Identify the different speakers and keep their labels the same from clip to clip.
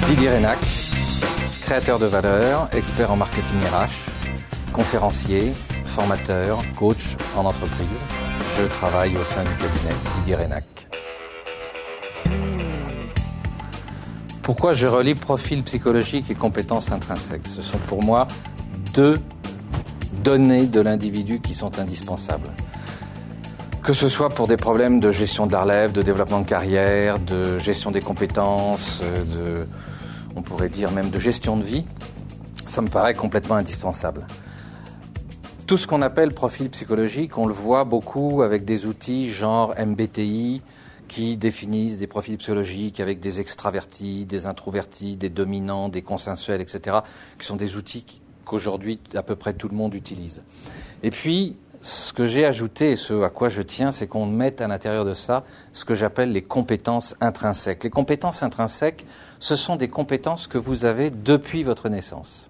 Speaker 1: Didier Reynac, créateur de valeur, expert en marketing RH, conférencier, formateur, coach en entreprise. Je travaille au sein du cabinet Didier Reynac. Pourquoi je relie profil psychologique et compétences intrinsèques? Ce sont pour moi deux données de l'individu qui sont indispensables. Que ce soit pour des problèmes de gestion de la relève, de développement de carrière, de gestion des compétences, on pourrait dire même de gestion de vie, ça me paraît complètement indispensable. Tout ce qu'on appelle profil psychologique, on le voit beaucoup avec des outils genre MBTI, qui définissent des profils psychologiques avec des extravertis, des introvertis, des dominants, des consensuels, etc., qui sont des outils qu'aujourd'hui à peu près tout le monde utilise. Et puis, ce que j'ai ajouté et ce à quoi je tiens, c'est qu'on mette à l'intérieur de ça ce que j'appelle les compétences intrinsèques. Les compétences intrinsèques, ce sont des compétences que vous avez depuis votre naissance.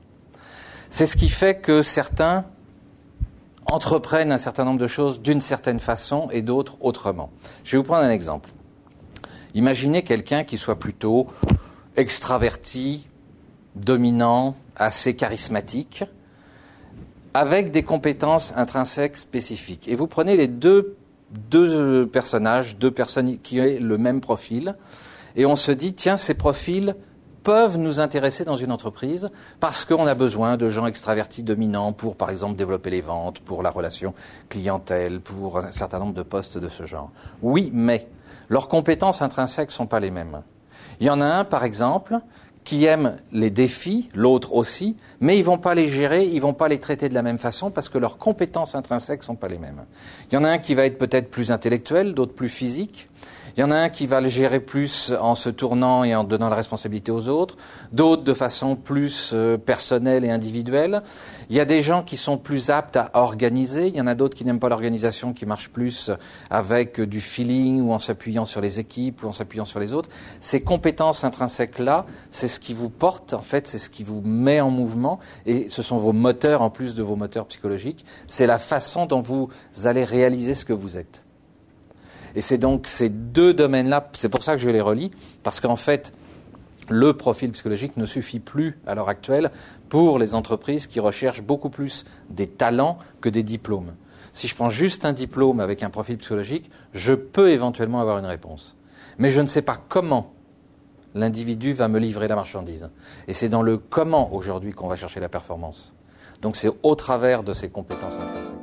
Speaker 1: C'est ce qui fait que certains entreprennent un certain nombre de choses d'une certaine façon et d'autres autrement. Je vais vous prendre un exemple. Imaginez quelqu'un qui soit plutôt extraverti, dominant, assez charismatique, avec des compétences intrinsèques spécifiques. Et vous prenez les deux personnages, deux personnes qui ont le même profil, et on se dit, tiens, ces profils peuvent nous intéresser dans une entreprise parce qu'on a besoin de gens extravertis dominants pour, par exemple, développer les ventes, pour la relation clientèle, pour un certain nombre de postes de ce genre. Oui, mais leurs compétences intrinsèques ne sont pas les mêmes. Il y en a un, par exemple, qui aime les défis, l'autre aussi, mais ils ne vont pas les gérer, ils ne vont pas les traiter de la même façon parce que leurs compétences intrinsèques ne sont pas les mêmes. Il y en a un qui va être peut-être plus intellectuel, d'autres plus physique. Il y en a un qui va le gérer plus en se tournant et en donnant la responsabilité aux autres, d'autres de façon plus personnelle et individuelle. Il y a des gens qui sont plus aptes à organiser, il y en a d'autres qui n'aiment pas l'organisation, qui marchent plus avec du feeling ou en s'appuyant sur les équipes ou en s'appuyant sur les autres. Ces compétences intrinsèques-là, c'est ce qui vous porte, en fait, c'est ce qui vous met en mouvement et ce sont vos moteurs en plus de vos moteurs psychologiques. C'est la façon dont vous allez réaliser ce que vous êtes. Et c'est donc ces deux domaines-là, c'est pour ça que je les relie, parce qu'en fait, le profil psychologique ne suffit plus à l'heure actuelle pour les entreprises qui recherchent beaucoup plus des talents que des diplômes. Si je prends juste un diplôme avec un profil psychologique, je peux éventuellement avoir une réponse. Mais je ne sais pas comment l'individu va me livrer la marchandise. Et c'est dans le comment aujourd'hui qu'on va chercher la performance. Donc c'est au travers de ces compétences intrinsèques.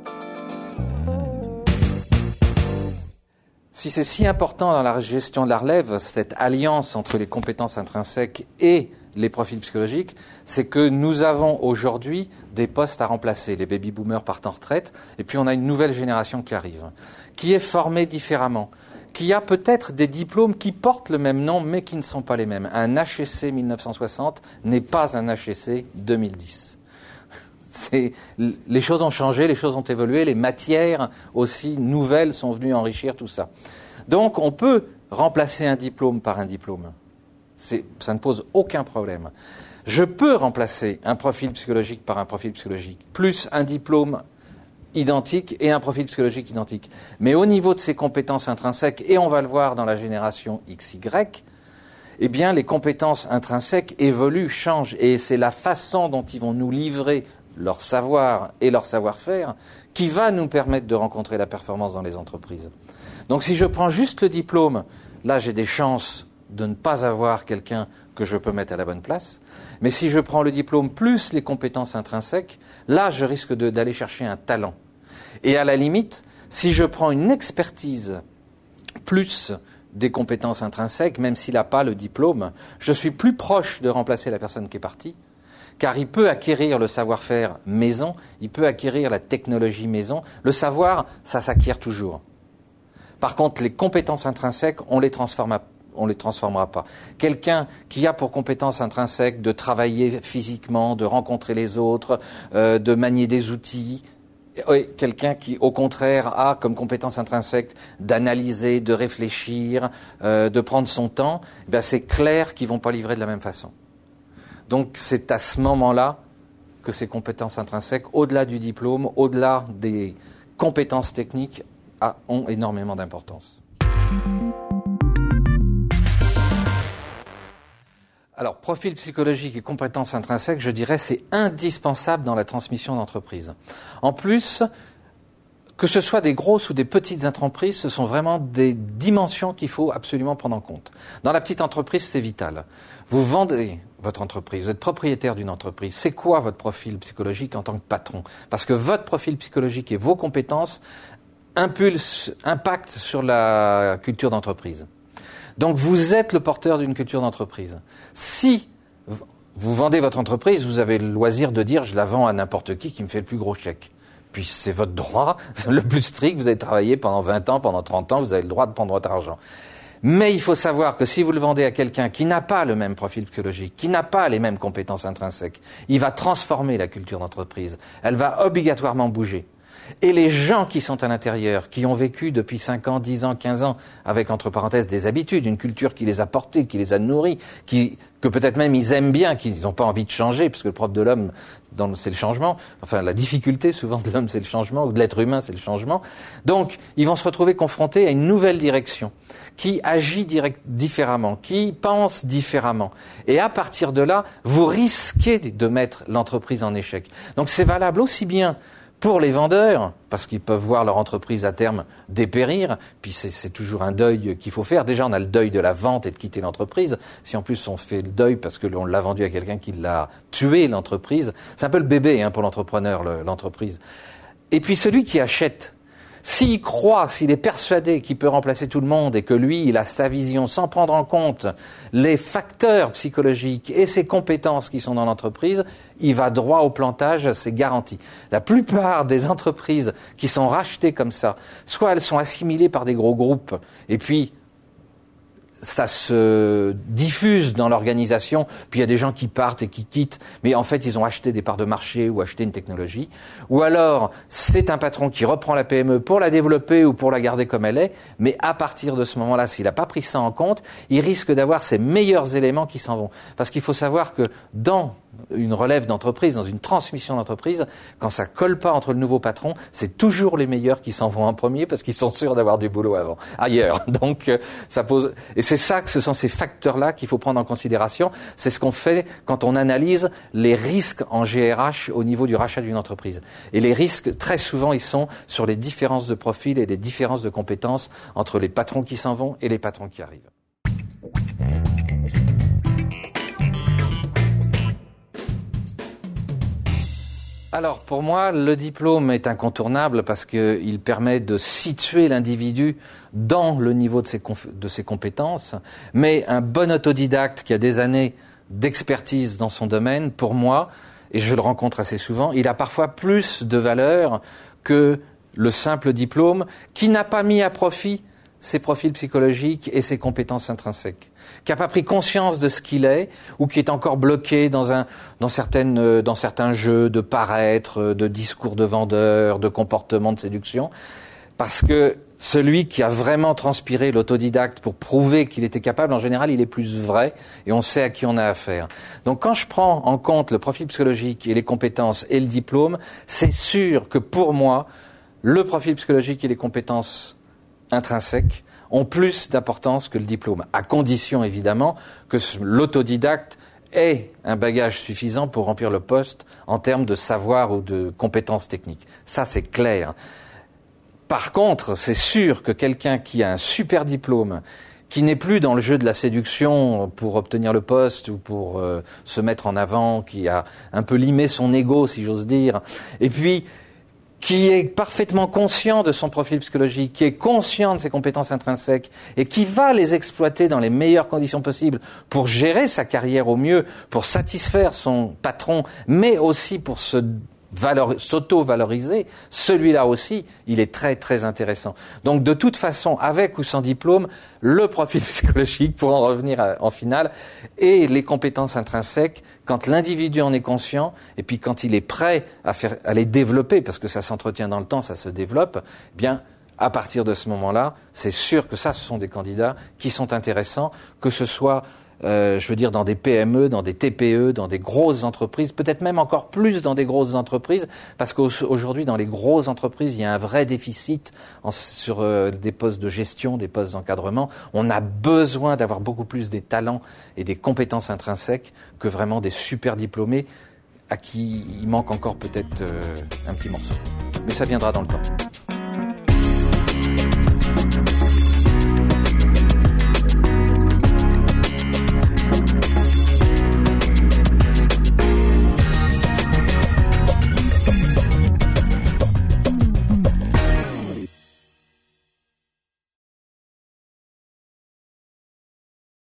Speaker 1: Si c'est si important dans la gestion de la relève, cette alliance entre les compétences intrinsèques et les profils psychologiques, c'est que nous avons aujourd'hui des postes à remplacer. Les baby-boomers partent en retraite, et puis on a une nouvelle génération qui arrive, qui est formée différemment, qui a peut-être des diplômes qui portent le même nom, mais qui ne sont pas les mêmes. Un HEC 1960 n'est pas un HEC 2010. Les choses ont changé, les choses ont évolué, les matières aussi nouvelles sont venues enrichir tout ça. Donc on peut remplacer un diplôme par un diplôme. Ça ne pose aucun problème. Je peux remplacer un profil psychologique par un profil psychologique, plus un diplôme identique et un profil psychologique identique. Mais au niveau de ces compétences intrinsèques, et on va le voir dans la génération XY, eh bien les compétences intrinsèques évoluent, changent, et c'est la façon dont ils vont nous livrer leur savoir et leur savoir-faire qui va nous permettre de rencontrer la performance dans les entreprises. Donc si je prends juste le diplôme, là j'ai des chances de ne pas avoir quelqu'un que je peux mettre à la bonne place. Mais si je prends le diplôme plus les compétences intrinsèques, là je risque d'aller chercher un talent. Et à la limite, si je prends une expertise plus des compétences intrinsèques, même s'il n'a pas le diplôme, je suis plus proche de remplacer la personne qui est partie, car il peut acquérir le savoir-faire maison, il peut acquérir la technologie maison. Le savoir, ça s'acquiert toujours. Par contre, les compétences intrinsèques, on les transformera pas. Quelqu'un qui a pour compétence intrinsèque de travailler physiquement, de rencontrer les autres, de manier des outils, quelqu'un qui, au contraire, a comme compétence intrinsèque d'analyser, de réfléchir, de prendre son temps, ben c'est clair qu'ils vont pas livrer de la même façon. Donc c'est à ce moment-là que ces compétences intrinsèques, au-delà du diplôme, au-delà des compétences techniques, ont énormément d'importance. Alors, profil psychologique et compétences intrinsèques, je dirais, c'est indispensable dans la transmission d'entreprise. En plus, que ce soit des grosses ou des petites entreprises, ce sont vraiment des dimensions qu'il faut absolument prendre en compte. Dans la petite entreprise, c'est vital. Vous vendez votre entreprise, vous êtes propriétaire d'une entreprise. C'est quoi votre profil psychologique en tant que patron? Parce que votre profil psychologique et vos compétences impactent sur la culture d'entreprise. Donc vous êtes le porteur d'une culture d'entreprise. Si vous vendez votre entreprise, vous avez le loisir de dire « je la vends à n'importe qui me fait le plus gros chèque ». Puis c'est votre droit, c'est le plus strict, vous avez travaillé pendant 20 ans, pendant 30 ans, vous avez le droit de prendre votre argent. Mais il faut savoir que si vous le vendez à quelqu'un qui n'a pas le même profil psychologique, qui n'a pas les mêmes compétences intrinsèques, il va transformer la culture d'entreprise. Elle va obligatoirement bouger. Et les gens qui sont à l'intérieur, qui ont vécu depuis 5 ans, 10 ans, 15 ans, avec entre parenthèses des habitudes, une culture qui les a portés, qui les a nourris, que peut-être même ils aiment bien, qu'ils n'ont pas envie de changer, puisque le propre de l'homme, c'est le changement. Enfin, la difficulté souvent de l'homme, c'est le changement, ou de l'être humain, c'est le changement. Donc, ils vont se retrouver confrontés à une nouvelle direction, qui agit différemment, qui pense différemment. Et à partir de là, vous risquez de mettre l'entreprise en échec. Donc, c'est valable aussi bien pour les vendeurs, parce qu'ils peuvent voir leur entreprise à terme dépérir, puis c'est toujours un deuil qu'il faut faire. Déjà, on a le deuil de la vente et de quitter l'entreprise. Si en plus on fait le deuil parce que l'on l'a vendu à quelqu'un qui l'a tué, l'entreprise, c'est un peu le bébé pour l'entrepreneur, l'entreprise. Et puis celui qui achète, s'il croit, s'il est persuadé qu'il peut remplacer tout le monde et que lui, il a sa vision sans prendre en compte les facteurs psychologiques et ses compétences qui sont dans l'entreprise, il va droit au plantage, c'est garanti. La plupart des entreprises qui sont rachetées comme ça, soit elles sont assimilées par des gros groupes et puis ça se diffuse dans l'organisation, puis il y a des gens qui partent et qui quittent, mais en fait ils ont acheté des parts de marché ou acheté une technologie, ou alors c'est un patron qui reprend la PME pour la développer ou pour la garder comme elle est, mais à partir de ce moment-là, s'il n'a pas pris ça en compte, il risque d'avoir ses meilleurs éléments qui s'en vont. Parce qu'il faut savoir que dans une relève d'entreprise, dans une transmission d'entreprise, quand ça colle pas entre le nouveau patron, c'est toujours les meilleurs qui s'en vont en premier parce qu'ils sont sûrs d'avoir du boulot ailleurs. Donc ça pose, et c'est ça que ce sont ces facteurs-là qu'il faut prendre en considération. C'est ce qu'on fait quand on analyse les risques en GRH au niveau du rachat d'une entreprise. Et les risques, très souvent, ils sont sur les différences de profil et les différences de compétences entre les patrons qui s'en vont et les patrons qui arrivent. Alors, pour moi, le diplôme est incontournable parce qu'il permet de situer l'individu dans le niveau de ses compétences. Mais un bon autodidacte qui a des années d'expertise dans son domaine, pour moi, et je le rencontre assez souvent, il a parfois plus de valeur que le simple diplôme qui n'a pas mis à profit ses profils psychologiques et ses compétences intrinsèques, qui n'a pas pris conscience de ce qu'il est ou qui est encore bloqué dans certains jeux de paraître, de discours de vendeur, de comportement de séduction, parce que celui qui a vraiment transpiré l'autodidacte pour prouver qu'il était capable, en général, il est plus vrai et on sait à qui on a affaire. Donc quand je prends en compte le profil psychologique et les compétences et le diplôme, c'est sûr que pour moi, le profil psychologique et les compétences intrinsèques ont plus d'importance que le diplôme, à condition évidemment que l'autodidacte ait un bagage suffisant pour remplir le poste en termes de savoir ou de compétences techniques. Ça, c'est clair. Par contre, c'est sûr que quelqu'un qui a un super diplôme, qui n'est plus dans le jeu de la séduction pour obtenir le poste ou pour se mettre en avant, qui a un peu limé son ego, si j'ose dire, et puis qui est parfaitement conscient de son profil psychologique, qui est conscient de ses compétences intrinsèques et qui va les exploiter dans les meilleures conditions possibles pour gérer sa carrière au mieux, pour satisfaire son patron, mais aussi pour s'auto-valoriser, celui-là aussi, il est très très intéressant. Donc de toute façon, avec ou sans diplôme, le profil psychologique, pour en revenir en finale, et les compétences intrinsèques, quand l'individu en est conscient, et puis quand il est prêt à les développer, parce que ça s'entretient dans le temps, ça se développe, eh bien, à partir de ce moment-là, c'est sûr que ça, ce sont des candidats qui sont intéressants, que ce soit je veux dire dans des PME, dans des TPE, dans des grosses entreprises, peut-être même encore plus dans des grosses entreprises, parce qu'aujourd'hui dans les grosses entreprises, il y a un vrai déficit sur des postes de gestion, des postes d'encadrement. On a besoin d'avoir beaucoup plus des talents et des compétences intrinsèques que vraiment des super diplômés à qui il manque encore peut-être un petit morceau. Mais ça viendra dans le temps.